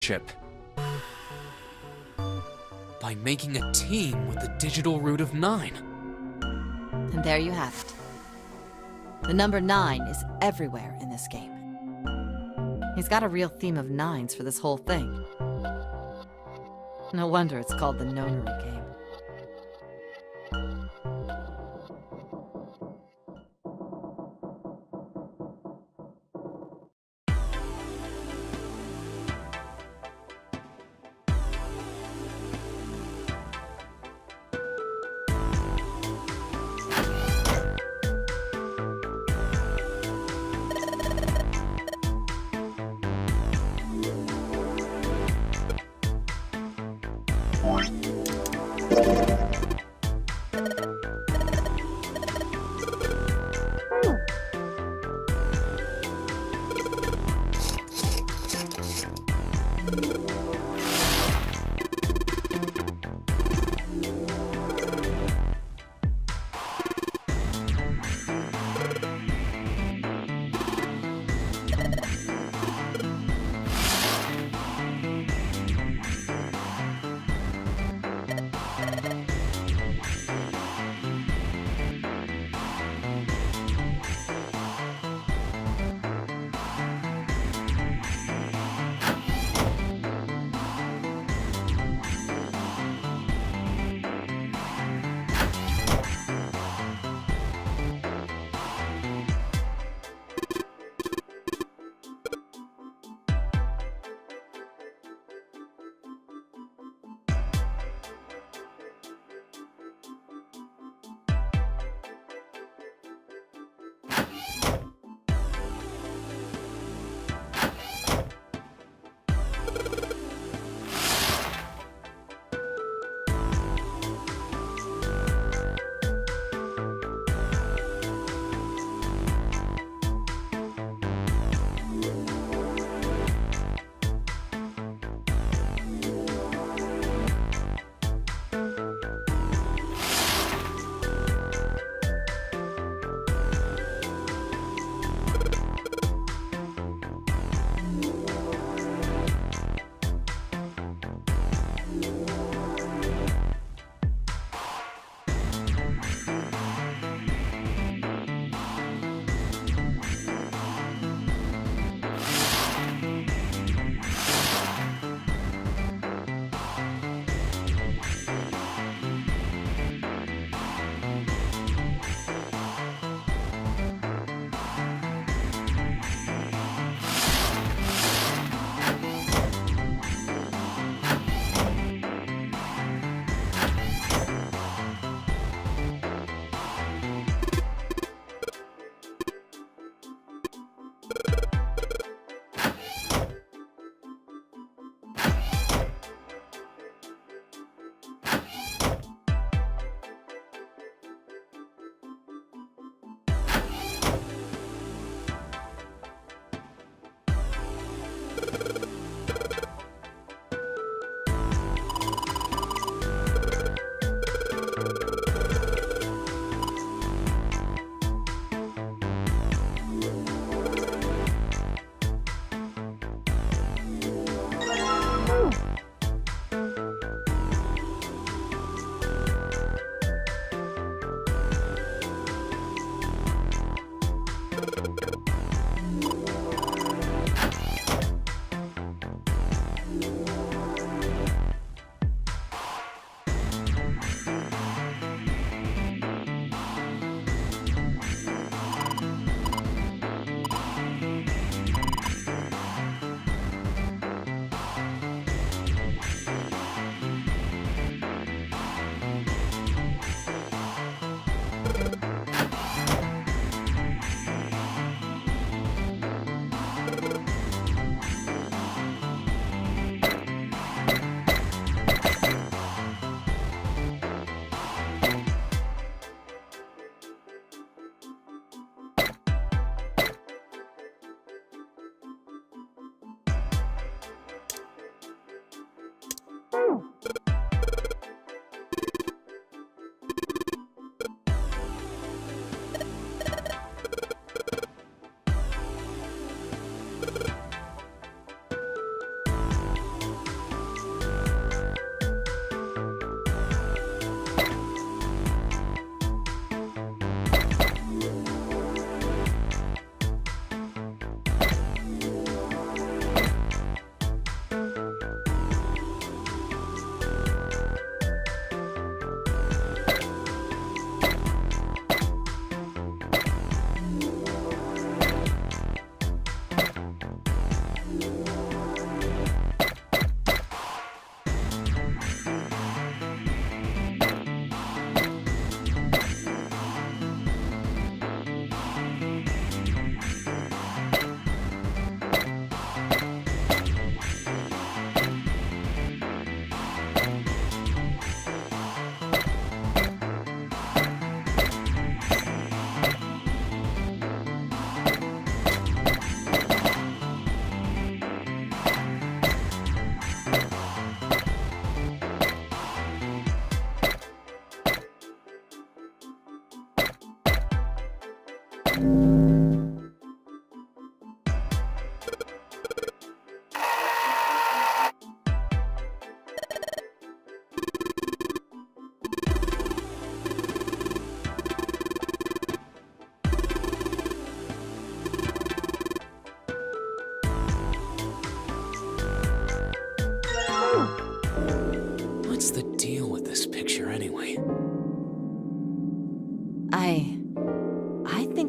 chip. By making a team with the digital root of 9. And there you have it. The number 9 is everywhere in this game. He's got a real theme of 9s for this whole thing. No wonder it's called the Nonary Game.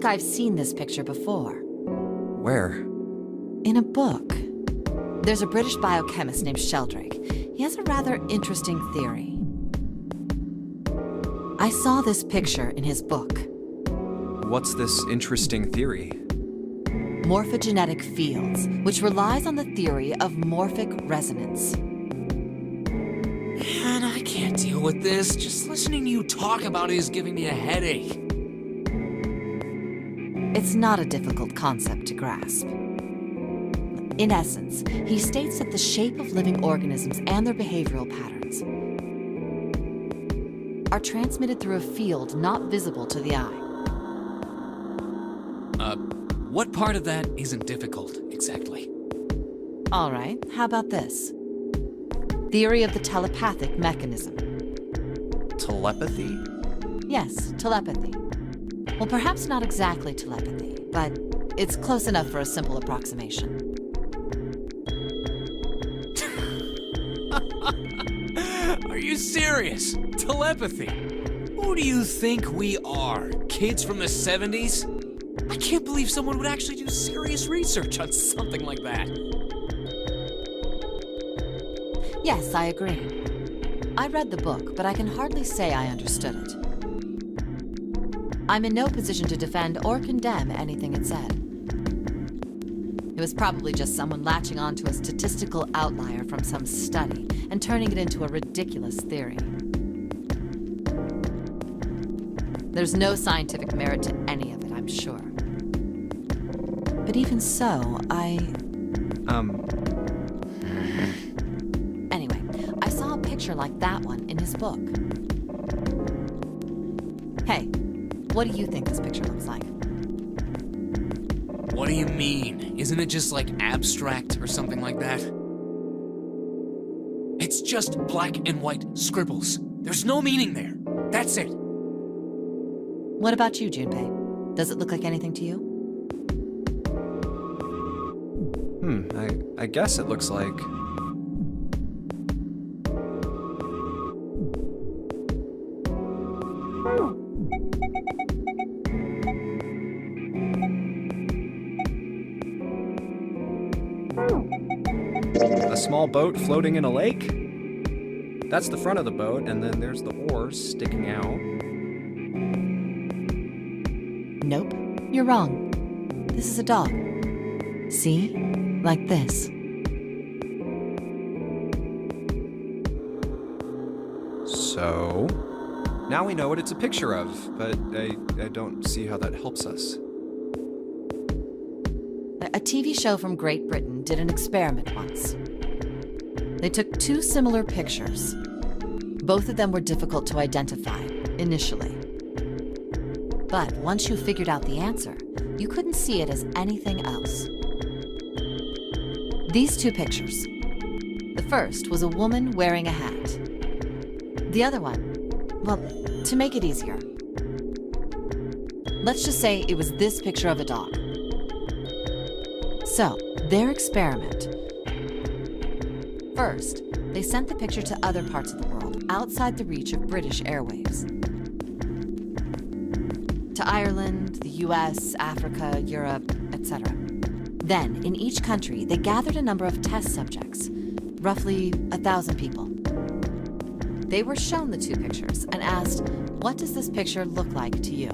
think I've seen this picture before. Where? In a book. There's a British biochemist named Sheldrake. He has a rather interesting theory. I saw this picture in his book. What's this interesting theory? Morphogenetic fields, which relies on the theory of morphic resonance. Man, I can't deal with this. Just listening to you talk about it is giving me a headache. It's not a difficult concept to grasp. In essence, he states that the shape of living organisms and their behavioral patterns are transmitted through a field not visible to the eye. What part of that isn't difficult, exactly? All right, how about this? Theory of the telepathic mechanism. Telepathy? Yes, telepathy. Well, perhaps not exactly telepathy, but it's close enough for a simple approximation. Are you serious? Telepathy? Who do you think we are? Kids from the 70s? I can't believe someone would actually do serious research on something like that. Yes, I agree. I read the book, but I can hardly say I understood it. I'm in no position to defend or condemn anything it said. It was probably just someone latching onto a statistical outlier from some study and turning it into a ridiculous theory. There's no scientific merit to any of it, I'm sure. But even so, Anyway, I saw a picture like that one in his book. Hey, what do you think this picture looks like? What do you mean? Isn't it just like abstract or something like that? It's just black and white scribbles. There's no meaning there. That's it. What about you, Junpei? Does it look like anything to you? I guess it looks like... a small boat floating in a lake? That's the front of the boat, and then there's the oars sticking out. Nope, you're wrong. This is a dog. See? Like this. So... now we know what it's a picture of, but I don't see how that helps us. A TV show from Great Britain did an experiment once. They took two similar pictures. Both of them were difficult to identify, initially. But once you figured out the answer, you couldn't see it as anything else. These two pictures. The first was a woman wearing a hat. The other one, well, to make it easier, let's just say it was this picture of a dog. So, their experiment. First, they sent the picture to other parts of the world outside the reach of British airwaves. To Ireland, the US, Africa, Europe, etc. Then, in each country, they gathered a number of test subjects, roughly 1,000 people. They were shown the two pictures and asked, what does this picture look like to you?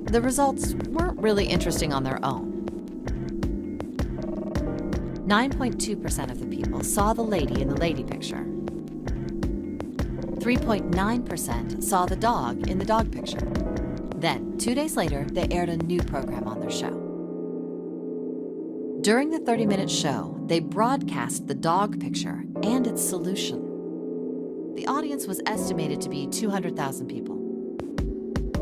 The results weren't really interesting on their own. 9.2% of the people saw the lady in the lady picture. 3.9% saw the dog in the dog picture. Then, 2 days later, they aired a new program on their show. During the 30-minute show, they broadcast the dog picture and its solution. The audience was estimated to be 200,000 people.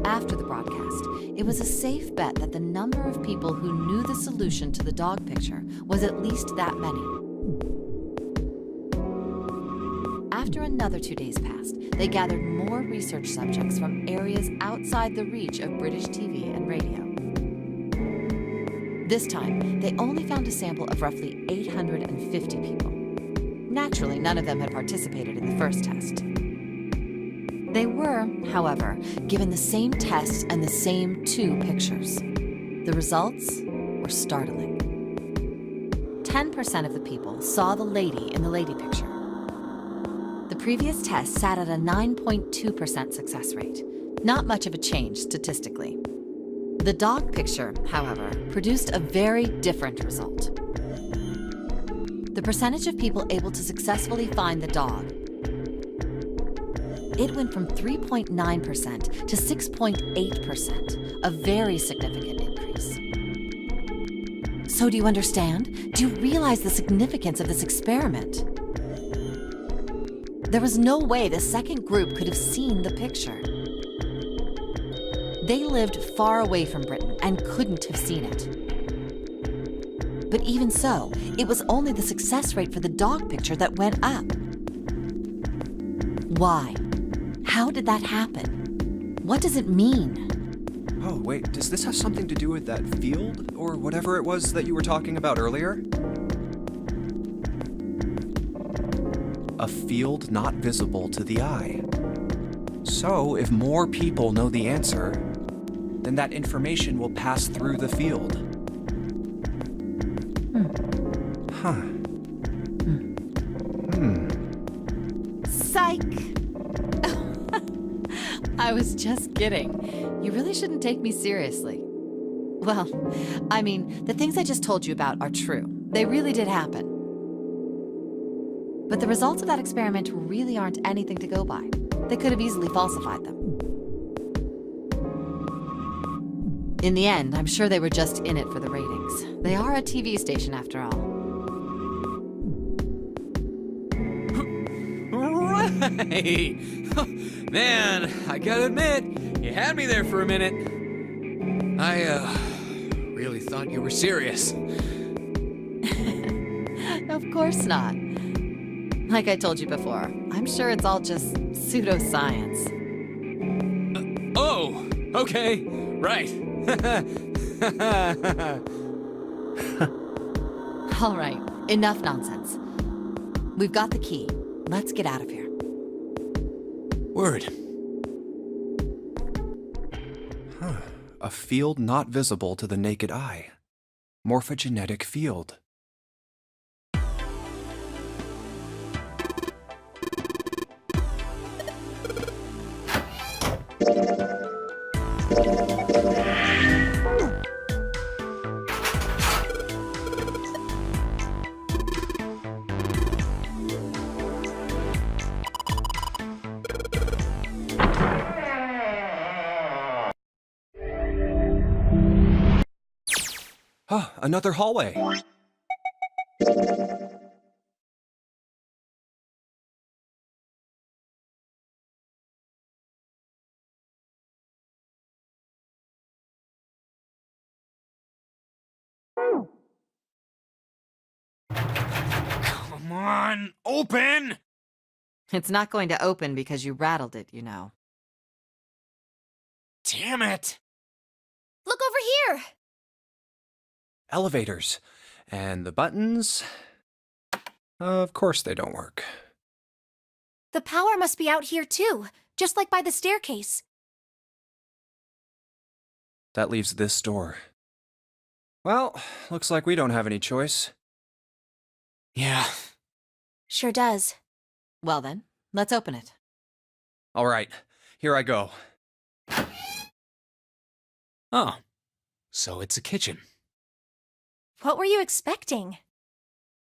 After the broadcast, it was a safe bet that the number of people who knew the solution to the dog picture was at least that many. After another 2 days passed, they gathered more research subjects from areas outside the reach of British TV and radio. This time, they only found a sample of roughly 850 people. Naturally, none of them had participated in the first test. They were, however, given the same tests and the same 2 pictures. The results were startling. 10% of the people saw the lady in the lady picture. The previous test sat at a 9.2% success rate. Not much of a change statistically. The dog picture, however, produced a very different result. The percentage of people able to successfully find the dog, it went from 3.9% to 6.8%, a very significant increase. So do you understand? Do you realize the significance of this experiment? There was no way the second group could have seen the picture. They lived far away from Britain and couldn't have seen it. But even so, it was only the success rate for the dog picture that went up. Why? How did that happen? What does it mean? Oh, wait, does this have something to do with that field? Or whatever it was that you were talking about earlier? A field not visible to the eye. So, if more people know the answer, then that information will pass through the field. Huh. Psych! I was just kidding. You really shouldn't take me seriously. Well, I mean, the things I just told you about are true. They really did happen. But the results of that experiment really aren't anything to go by. They could have easily falsified them. In the end, I'm sure they were just in it for the ratings. They are a TV station after all. Right! Man, I gotta admit, you had me there for a minute. I, really thought you were serious. Of course not. Like I told you before, I'm sure it's all just pseudoscience. Oh, okay, right. All right, enough nonsense. We've got the key. Let's get out of here. Word. A field not visible to the naked eye. Morphogenetic field. Oh, another hallway. Come on, open! It's not going to open because you rattled it, you know. Damn it! Look over here! Elevators. And the buttons? Of course they don't work. The power must be out here too, just like by the staircase. That leaves this door. Well, looks like we don't have any choice. Yeah. Sure does. Well then, let's open it. All right, here I go. Oh, so it's a kitchen. What were you expecting?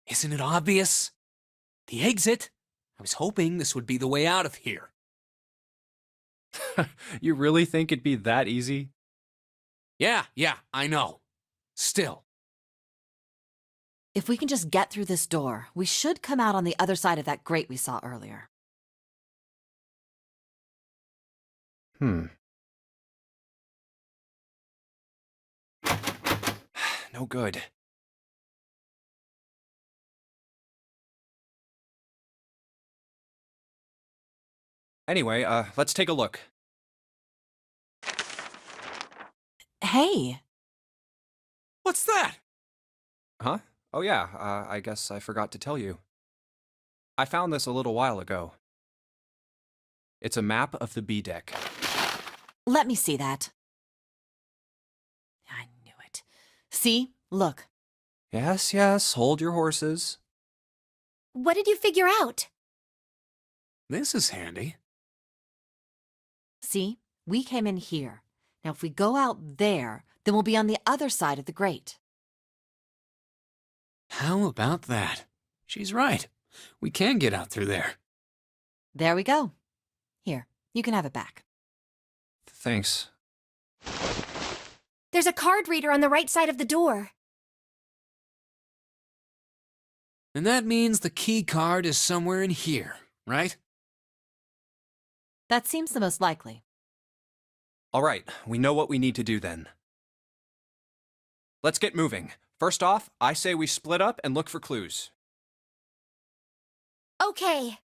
Isn't it obvious? The exit. I was hoping this would be the way out of here. You really think it'd be that easy? Yeah, I know. Still. If we can just get through this door, we should come out on the other side of that grate we saw earlier. No good. Anyway, let's take a look. Hey! What's that? Huh? Oh yeah, I guess I forgot to tell you. I found this a little while ago. It's a map of the B deck. Let me see that. I knew it. See? Look. Yes, yes, hold your horses. What did you figure out? This is handy. See? We came in here. Now if we go out there, then we'll be on the other side of the grate. How about that? She's right. We can get out through there. There we go. Here, you can have it back. Thanks. There's a card reader on the right side of the door. And that means the key card is somewhere in here, right? That seems the most likely. All right, we know what we need to do then. Let's get moving. First off, I say we split up and look for clues. Okay.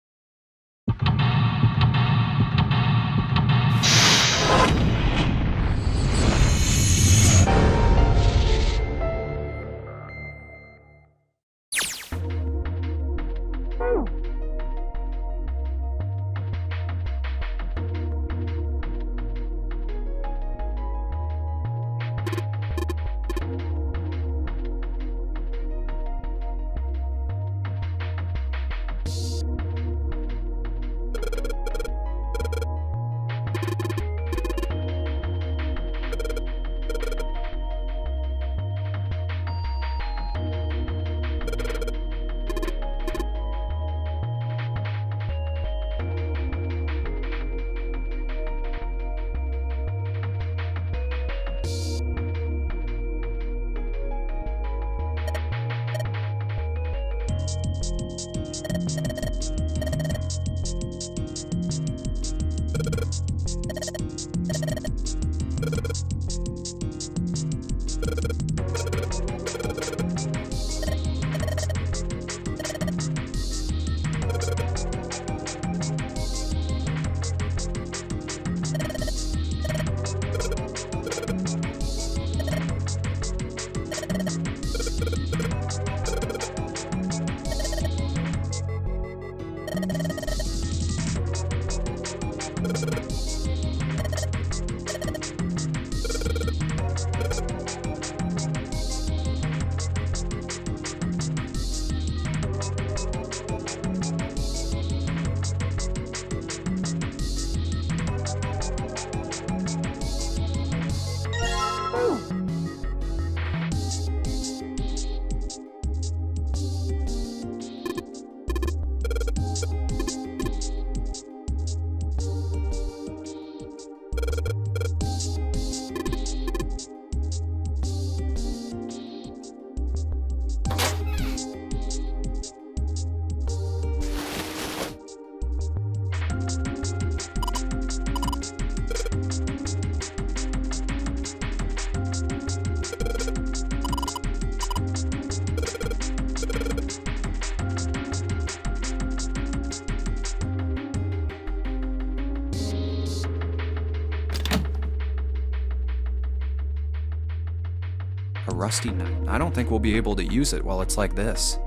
A rusty nut. I don't think we'll be able to use it while it's like this.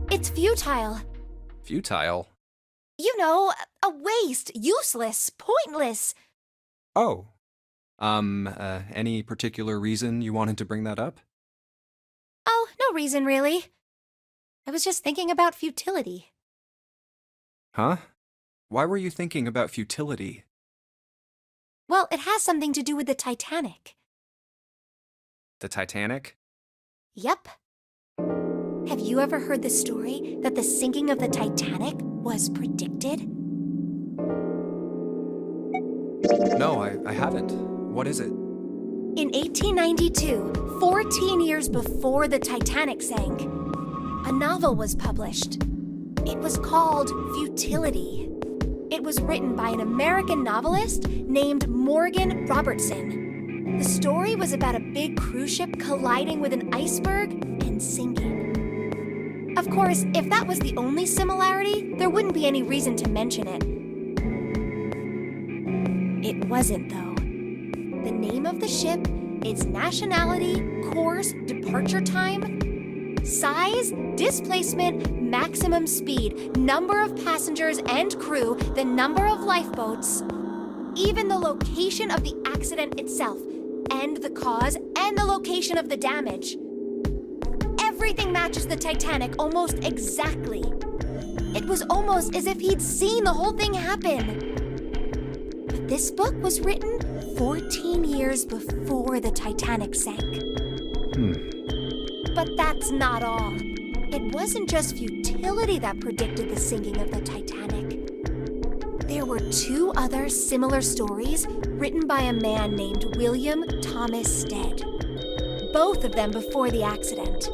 It's futile. Futile? You know, a waste, useless, pointless. Oh. Any particular reason you wanted to bring that up? Oh, no reason really. I was just thinking about futility. Huh? Why were you thinking about futility? Well, it has something to do with the Titanic. The Titanic? Yep. Have you ever heard the story that the sinking of the Titanic was predicted? No, I haven't. What is it? In 1892, 14 years before the Titanic sank, a novel was published. It was called Futility. It was written by an American novelist named Morgan Robertson. The story was about a big cruise ship colliding with an iceberg and sinking. Of course, if that was the only similarity, there wouldn't be any reason to mention it. It wasn't, though. The name of the ship, its nationality, course, departure time, Size, displacement, maximum speed, number of passengers and crew, the number of lifeboats, even the location of the accident itself, and the cause, and the location of the damage. Everything matches the Titanic almost exactly. It was almost as if he'd seen the whole thing happen. But this book was written 14 years before the Titanic sank. But that's not all. It wasn't just futility that predicted the sinking of the Titanic. There were two other similar stories written by a man named William Thomas Stead. Both of them before the accident.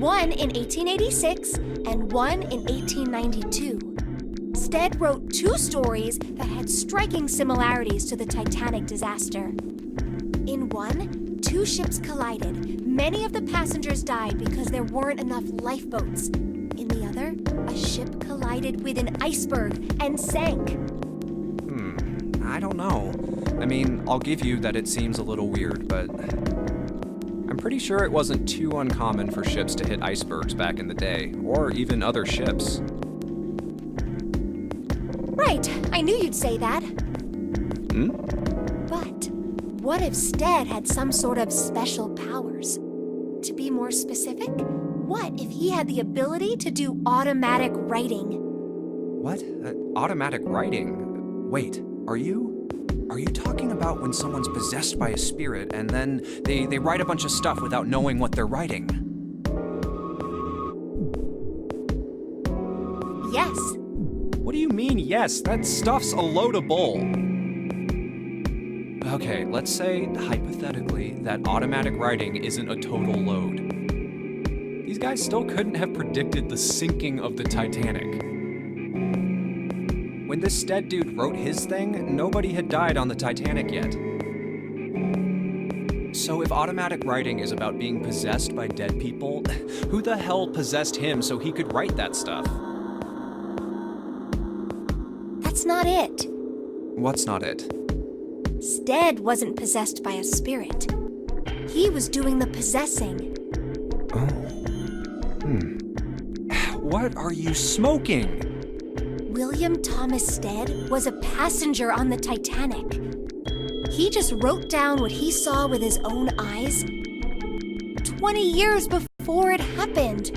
One in 1886 and one in 1892. Stead wrote two stories that had striking similarities to the Titanic disaster. In one, two ships collided. Many of the passengers died because there weren't enough lifeboats. In the other, a ship collided with an iceberg and sank. I don't know. I mean, I'll give you that it seems a little weird, but I'm pretty sure it wasn't too uncommon for ships to hit icebergs back in the day, or even other ships. Right, I knew you'd say that. But what if Stead had some sort of special powers? To be more specific, what if he had the ability to do automatic writing? What? Automatic writing? Wait, are you talking about when someone's possessed by a spirit and then they write a bunch of stuff without knowing what they're writing? Yes. What do you mean, yes? That stuff's a load of bull. Okay, let's say, hypothetically, that automatic writing isn't a total load. These guys still couldn't have predicted the sinking of the Titanic. When this Stead dude wrote his thing, nobody had died on the Titanic yet. So if automatic writing is about being possessed by dead people, who the hell possessed him so he could write that stuff? That's not it. What's not it? Stead wasn't possessed by a spirit. He was doing the possessing. What are you smoking? William Thomas Stead was a passenger on the Titanic. He just wrote down what he saw with his own eyes 20 years before it happened.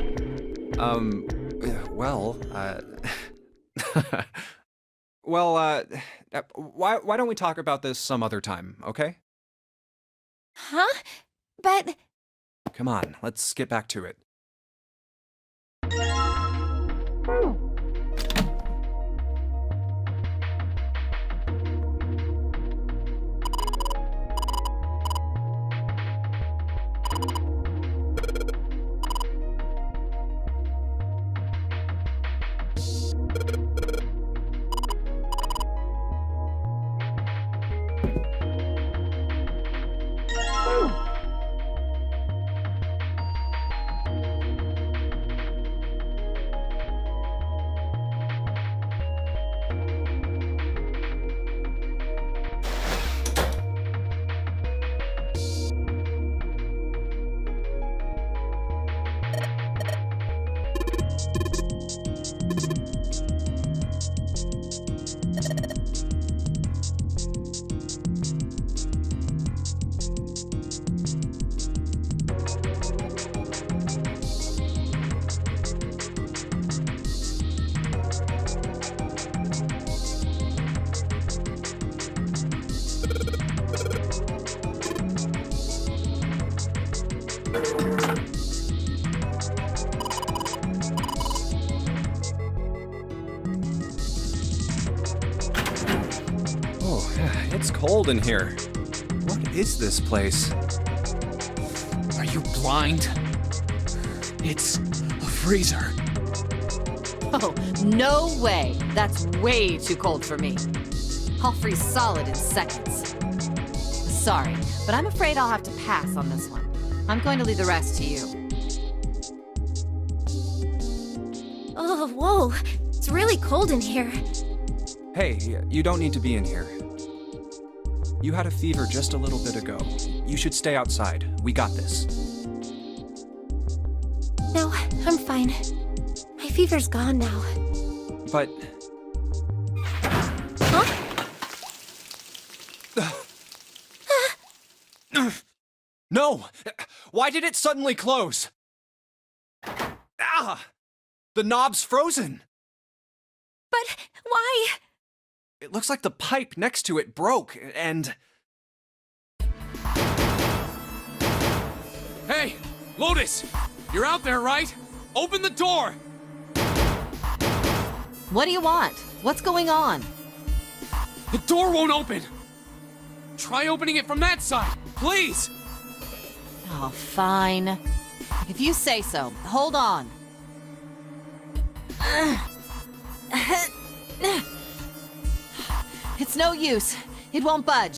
Why don't we talk about this some other time, okay? Huh? But... Come on, let's get back to it. It's cold in here. What is this place? Are you blind? It's a freezer. Oh, no way. That's way too cold for me. I'll freeze solid in seconds. Sorry, but I'm afraid I'll have to pass on this one. I'm going to leave the rest to you. Oh, whoa. It's really cold in here. Hey, you don't need to be in here. You had a fever just a little bit ago. You should stay outside. We got this. No, I'm fine. My fever's gone now. But... Huh? No! Why did it suddenly close? Ah! The knob's frozen! But why? It looks like the pipe next to it broke, and... Hey, Lotus! You're out there, right? Open the door! What do you want? What's going on? The door won't open! Try opening it from that side, please! Oh, fine. If you say so. Hold on. It's no use. It won't budge.